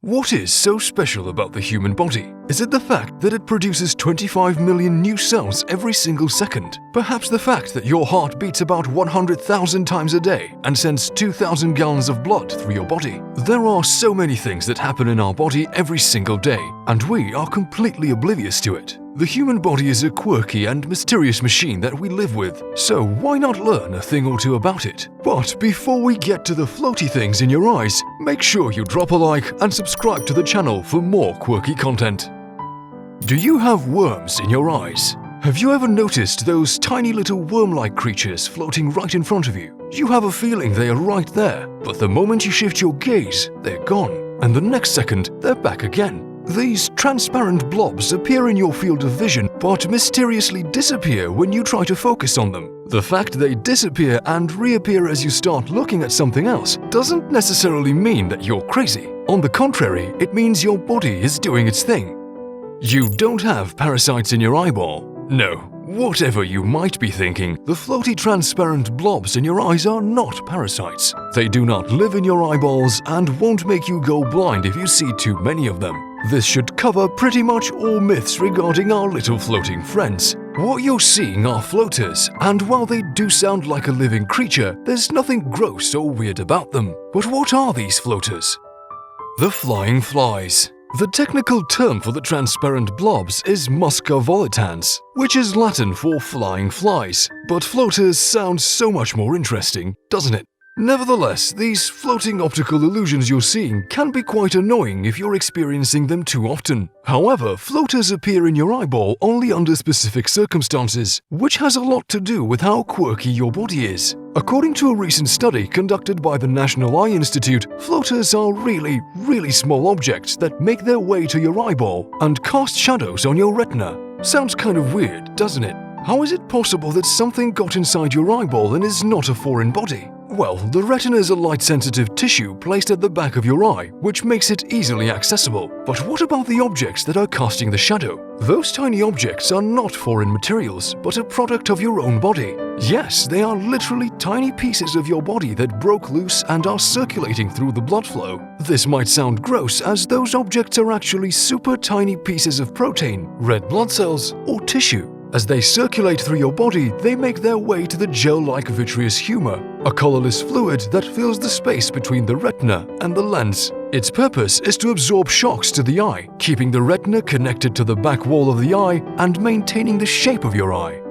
What is so special about the human body? Is it the fact that it produces 25 million new cells every single second? Perhaps the fact that your heart beats about 100,000 times a day and sends 2,000 gallons of blood through your body? There are so many things that happen in our body every single day, and we are completely oblivious to it. The human body is a quirky and mysterious machine that we live with, so why not learn a thing or two about it? But before we get to the floaty things in your eyes, make sure you drop a like and subscribe to the channel for more quirky content. Do you have worms in your eyes? Have you ever noticed those tiny little worm-like creatures floating right in front of you? You have a feeling they are right there, but the moment you shift your gaze, they're gone, and the next second, they're back again. These transparent blobs appear in your field of vision but mysteriously disappear when you try to focus on them. The fact they disappear and reappear as you start looking at something else doesn't necessarily mean that you're crazy. On the contrary, it means your body is doing its thing. You don't have parasites in your eyeball. No. Whatever you might be thinking, the floaty transparent blobs in your eyes are not parasites. They do not live in your eyeballs and won't make you go blind if you see too many of them. This should cover pretty much all myths regarding our little floating friends. What you're seeing are floaters, and while they do sound like a living creature, there's nothing gross or weird about them. But what are these floaters? The flying flies. The technical term for the transparent blobs is musca volitans, which is Latin for flying flies. But floaters sounds so much more interesting, doesn't it? Nevertheless, these floating optical illusions you're seeing can be quite annoying if you're experiencing them too often. However, floaters appear in your eyeball only under specific circumstances, which has a lot to do with how quirky your body is. According to a recent study conducted by the National Eye Institute, floaters are really small objects that make their way to your eyeball and cast shadows on your retina. Sounds kind of weird, doesn't it? How is it possible that something got inside your eyeball and is not a foreign body? Well, the retina is a light-sensitive tissue placed at the back of your eye, which makes it easily accessible. But what about the objects that are casting the shadow? Those tiny objects are not foreign materials, but a product of your own body. Yes, they are literally tiny pieces of your body that broke loose and are circulating through the blood flow. This might sound gross, as those objects are actually super tiny pieces of protein, red blood cells, or tissue. As they circulate through your body, they make their way to the gel-like vitreous humor, a colorless fluid that fills the space between the retina and the lens. Its purpose is to absorb shocks to the eye, keeping the retina connected to the back wall of the eye and maintaining the shape of your eye.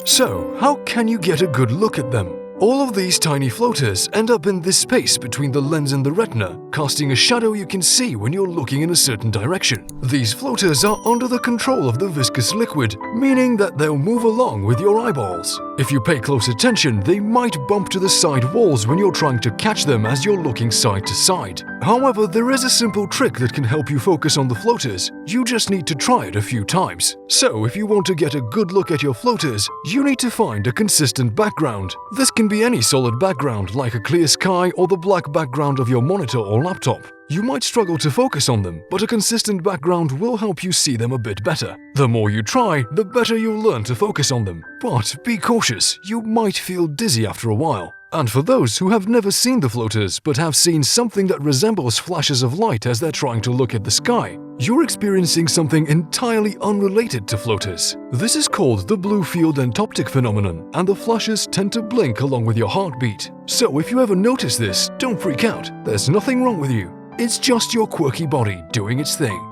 So, how can you get a good look at them? All of these tiny floaters end up in this space between the lens and the retina, casting a shadow you can see when you're looking in a certain direction. These floaters are under the control of the viscous liquid, meaning that they'll move along with your eyeballs. If you pay close attention, they might bump to the side walls when you're trying to catch them as you're looking side to side. However, there is a simple trick that can help you focus on the floaters. You just need to try it a few times. So, if you want to get a good look at your floaters, you need to find a consistent background. This can be any solid background like a clear sky or the black background of your monitor or laptop. You might struggle to focus on them, but a consistent background will help you see them a bit better. The more you try, the better you'll learn to focus on them. But be cautious, you might feel dizzy after a while. And for those who have never seen the floaters but have seen something that resembles flashes of light as they're trying to look at the sky, you're experiencing something entirely unrelated to floaters. This is called the blue field antopic phenomenon, and the flashes tend to blink along with your heartbeat. So if you ever notice this, don't freak out. There's nothing wrong with you. It's just your quirky body doing its thing.